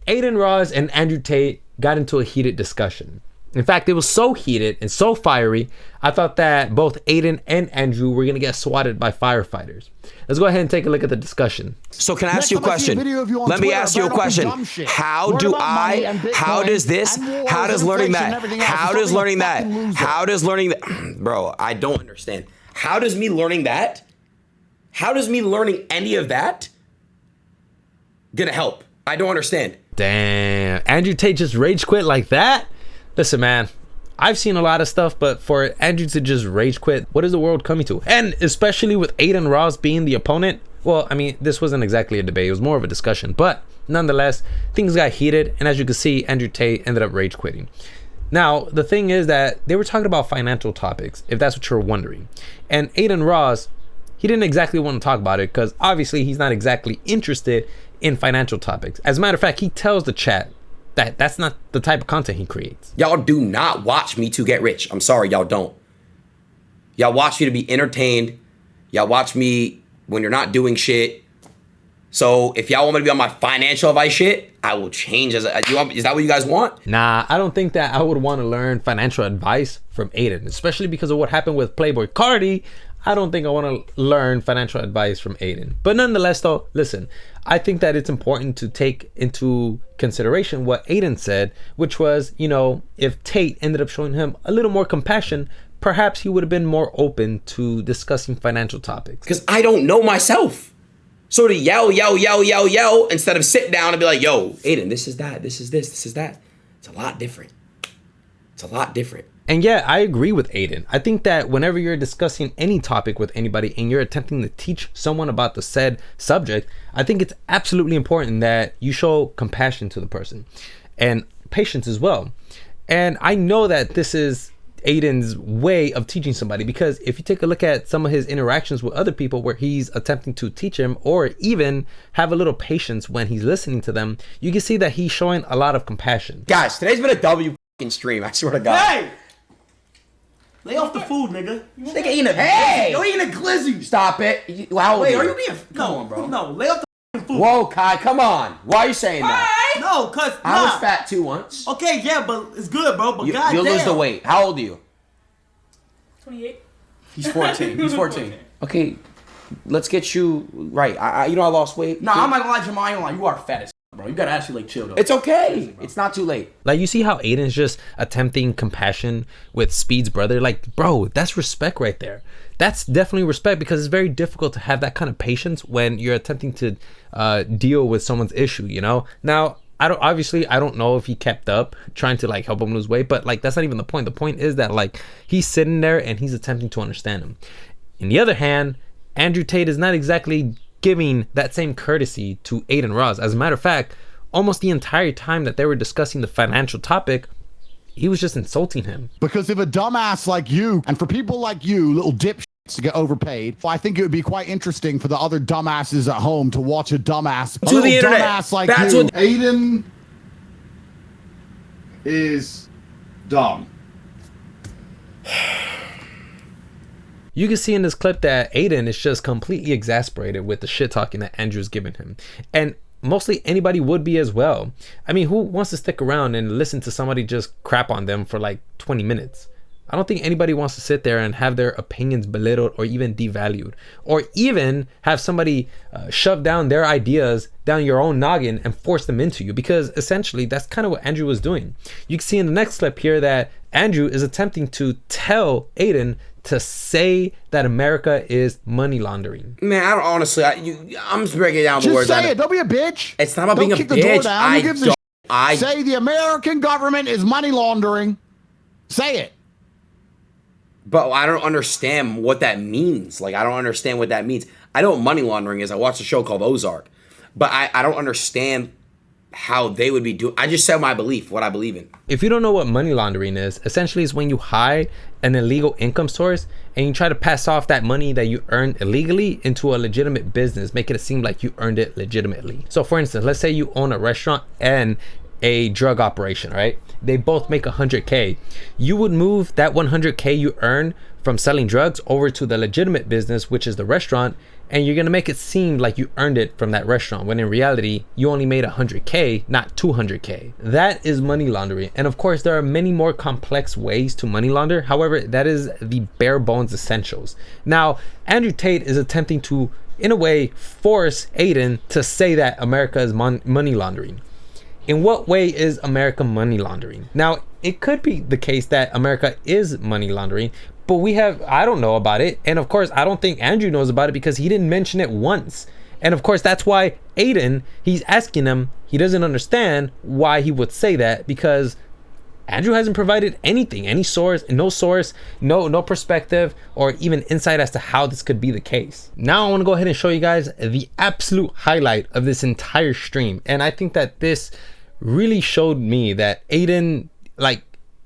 Aiden Ross and Andrew Tate got into a heated discussion. In fact, it was so heated and so fiery, I thought that both Aiden and Andrew were going to get swatted by firefighters. Let's go ahead and take a look at the discussion. So can I ask you a question? Let me ask you a question. How does learning that, bro, I don't understand. How does me learning any of that gonna help? I don't understand. Damn, Andrew Tate just rage quit like that? Listen, man, I've seen a lot of stuff, but for Andrew to just rage quit, what is the world coming to? And especially with Aiden Ross being the opponent, well, I mean, this wasn't exactly a debate, it was more of a discussion, but nonetheless, things got heated, and as you can see, Andrew Tate ended up rage quitting. Now, the thing is that they were talking about financial topics, if that's what you're wondering. And Aiden Ross, he didn't exactly want to talk about it because obviously he's not exactly interested in financial topics. As a matter of fact, he tells the chat that that's not the type of content he creates. Y'all do not watch me to get rich. I'm sorry, y'all don't. Y'all watch me to be entertained. Y'all watch me when you're not doing shit. So if y'all want me to be on my financial advice shit, I will change. Is that what you guys want? Nah, I don't think that I would want to learn financial advice from Aiden, especially because of what happened with Playboy Cardi. I don't think I want to learn financial advice from Aiden. But nonetheless, though, listen, I think that it's important to take into consideration what Aiden said, which was, you know, if Tate ended up showing him a little more compassion, perhaps he would have been more open to discussing financial topics. Because I don't know myself. So to yell instead of sit down and be like, yo, Aiden, this is that, this is this, this is that. It's a lot different. It's a lot different. And yeah, I agree with Aiden. I think that whenever you're discussing any topic with anybody and you're attempting to teach someone about the said subject, I think it's absolutely important that you show compassion to the person and patience as well. And I know that this is Aiden's way of teaching somebody, because if you take a look at some of his interactions with other people where he's attempting to teach him or even have a little patience when he's listening to them, you can see that he's showing a lot of compassion. Guys, today's been a W stream, I swear to God. Hey! Lay off the food, nigga. Nigga eating a you're eating a glizzy. Stop it. How old are you being? Come on, bro. No, lay off the food. Whoa, Kai, come on. Why are you saying that? Right. No, cause I was fat too once. Okay, yeah, but it's good, bro. But goddamn, you'll lose the weight. How old are you? 28. He's 14. He's 14. Okay, let's get you right. I lost weight. Nah, I'm not gonna lie, Jamal. I ain't gonna lie. You are fat as bro. You gotta actually like chill though. It's okay. It's not too late. Like, you see how Aiden's just attempting compassion with Speed's brother? Like, bro, that's respect right there. That's definitely respect, because it's very difficult to have that kind of patience when you're attempting to deal with someone's issue, you know? Now, I don't know if he kept up trying to like help him lose weight, but like that's not even the point. The point is that like he's sitting there and he's attempting to understand him. On the other hand, Andrew Tate is not exactly giving that same courtesy to Aiden Ross. As a matter of fact, almost the entire time that they were discussing the financial topic, he was just insulting him. Because if a dumbass like you, and for people like you, little dipshits to get overpaid, I think it would be quite interesting for the other dumbasses at home to watch a dumbass, to the internet. Dumbass like That's you. What Aiden is dumb. You can see in this clip that Aiden is just completely exasperated with the shit talking that Andrew's giving him. And mostly anybody would be as well. I mean, who wants to stick around and listen to somebody just crap on them for like 20 minutes? I don't think anybody wants to sit there and have their opinions belittled or even devalued, or even have somebody shove down their ideas down your own noggin and force them into you, because essentially that's kind of what Andrew was doing. You can see in the next clip here that Andrew is attempting to tell Aiden to say that America is money laundering. Man, I don't honestly. I'm just breaking down the Just words. say it. Don't be a bitch. It's not about don't being kick a the door bitch. down. Say the American government is money laundering. Say it. But I don't understand what that means. Like, I don't understand what that means. I know what money laundering is. I watched a show called Ozark. But I don't understand how they would be doing. I just said my belief, what I believe in. If you don't know what money laundering is, essentially it's when you hide an illegal income source and you try to pass off that money that you earned illegally into a legitimate business, making it seem like you earned it legitimately. So for instance, let's say you own a restaurant and a drug operation, right? They both make 100K. You would move that 100K you earn from selling drugs over to the legitimate business, which is the restaurant, and you're gonna make it seem like you earned it from that restaurant, when in reality you only made 100K, not 200K. That is money laundering. And of course there are many more complex ways to money launder. However, that is the bare bones essentials. Now Andrew Tate is attempting to, in a way, force Aiden to say that America is money laundering. In what way is America money laundering? Now, it could be the case that America is money laundering, but I don't know about it. And of course, I don't think Andrew knows about it because he didn't mention it once. And of course, that's why Aiden, he's asking him, he doesn't understand why he would say that, because Andrew hasn't provided anything, any source, no perspective, or even insight as to how this could be the case. Now I want to go ahead and show you guys the absolute highlight of this entire stream. And I think that this really showed me that Aiden, like,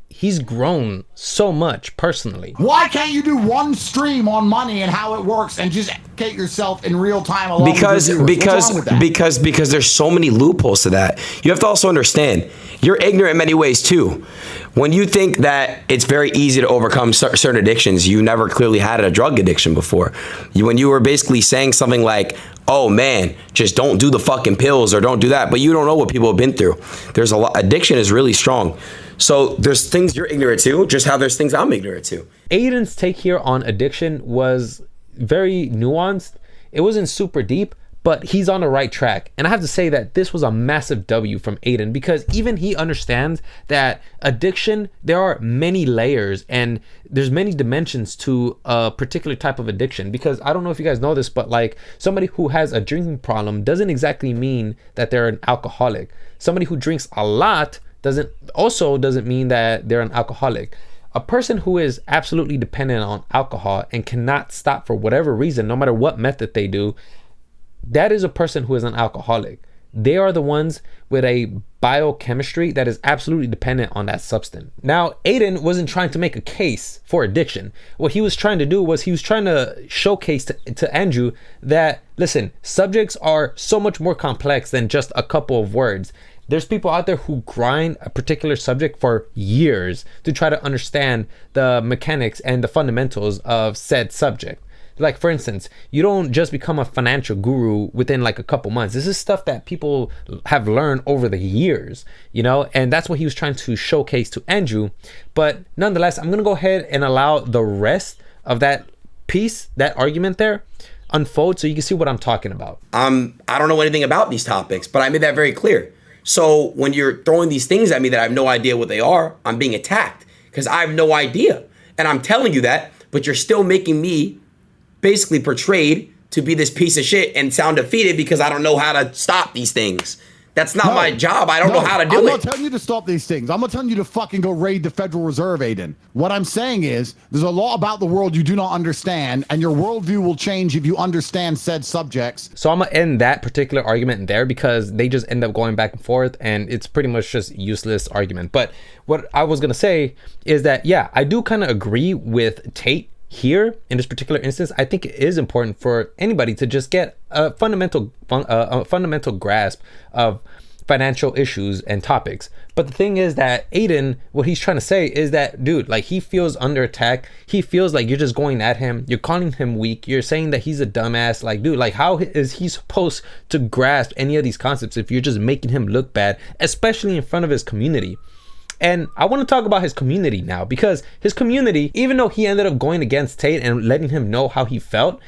he's grown so much personally. Why can't you do one stream on money and how it works and just educate yourself in real time along with your viewers? What's wrong with that? Because there's so many loopholes to that. You have to also understand, you're ignorant in many ways too. When you think that it's very easy to overcome certain addictions, you never clearly had a drug addiction before. When you were basically saying something like, oh man, just don't do the fucking pills or don't do that, but you don't know what people have been through. There's a lot, addiction is really strong. So there's things you're ignorant to, just how there's things I'm ignorant to. Aiden's take here on addiction was very nuanced. It wasn't super deep, but he's on the right track. And I have to say that this was a massive W from Aiden, because even he understands that addiction, there are many layers and there's many dimensions to a particular type of addiction. Because I don't know if you guys know this, but like, somebody who has a drinking problem doesn't exactly mean that they're an alcoholic. Somebody who drinks a lot doesn't mean that they're an alcoholic. A person who is absolutely dependent on alcohol and cannot stop for whatever reason, no matter what method they do, that is a person who is an alcoholic. They are the ones with a biochemistry that is absolutely dependent on that substance. Now, Aiden wasn't trying to make a case for addiction. What he was trying to do was he was trying to showcase to Andrew that, listen, subjects are so much more complex than just a couple of words. There's people out there who grind a particular subject for years to try to understand the mechanics and the fundamentals of said subject. Like, for instance, you don't just become a financial guru within like a couple months. This is stuff that people have learned over the years, you know, and that's what he was trying to showcase to Andrew. But nonetheless, I'm going to go ahead and allow the rest of that piece, that argument there, unfold so you can see what I'm talking about. I don't know anything about these topics, but I made that very clear. So when you're throwing these things at me that I have no idea what they are, I'm being attacked because I have no idea. And I'm telling you that, but you're still making me basically portrayed to be this piece of shit and sound defeated because I don't know how to stop these things. That's not my job. I don't know how to do it. I'm not telling you to stop these things. I'm not telling you to fucking go raid the Federal Reserve, Aiden. What I'm saying is there's a lot about the world you do not understand, and your worldview will change if you understand said subjects. So I'm going to end that particular argument there because they just end up going back and forth, and it's pretty much just useless argument. But what I was going to say is that, yeah, I do kind of agree with Tate here in this particular instance. I think it is important for anybody to just get a fundamental grasp of financial issues and topics. But the thing is that Aiden, what he's trying to say is that, dude, like, he feels under attack. He feels like you're just going at him. You're calling him weak. You're saying that he's a dumbass. Like, dude, like, how is he supposed to grasp any of these concepts if you're just making him look bad, especially in front of his community? And I want to talk about his community now, because his community, even though he ended up going against Tate and letting him know how he felt,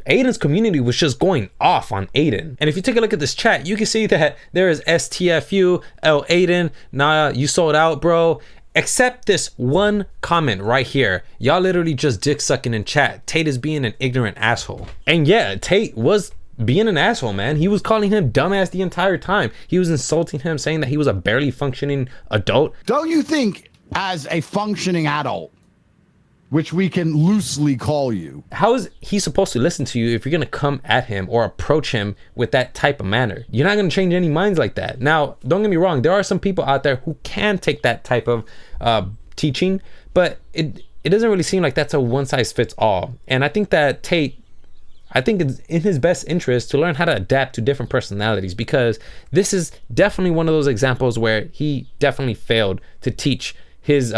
Aiden's community was just going off on Aiden. And if you take a look at this chat, you can see that there is STFU, Aiden, nah, you sold out, bro. Except this one comment right here. Y'all literally just dick sucking in chat. Tate is being an ignorant asshole. And yeah, Tate was being an asshole, man. He was calling him dumbass the entire time. He was insulting him, saying that he was a barely functioning adult. Don't you think, as a functioning adult, which we can loosely call you, how is he supposed to listen to you if you're going to come at him or approach him with that type of manner? You're not going to change any minds like that. Now, don't get me wrong. There are some people out there who can take that type of teaching, but it doesn't really seem like that's a one size fits all. And I think that Tate, I think it's in his best interest to learn how to adapt to different personalities, because this is definitely one of those examples where he definitely failed to teach his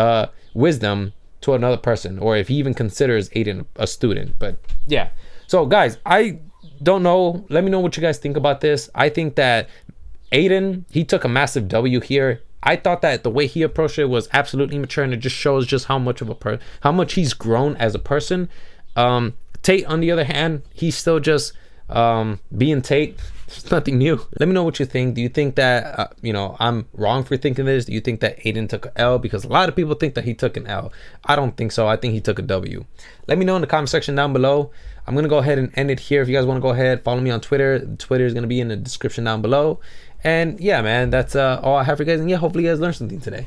wisdom to another person, or if he even considers Aiden a student. But yeah, so guys, I don't know, let me know what you guys think about this. I think that Aiden, he took a massive W here. I thought that the way he approached it was absolutely mature, and it just shows just how much of how much he's grown as a person. Tate, on the other hand, he's still just being Tate. There's nothing new. Let me know what you think. Do you think that you know, I'm wrong for thinking this? Do you think that Aiden took an L? Because a lot of people think that he took an L. I don't think so. I think he took a W. Let me know in the comment section down below. I'm gonna go ahead and end it here. If you guys want to go ahead, follow me on Twitter. Twitter is gonna be in the description down below. And yeah, man, that's all I have for you guys. And yeah, hopefully you guys learned something today.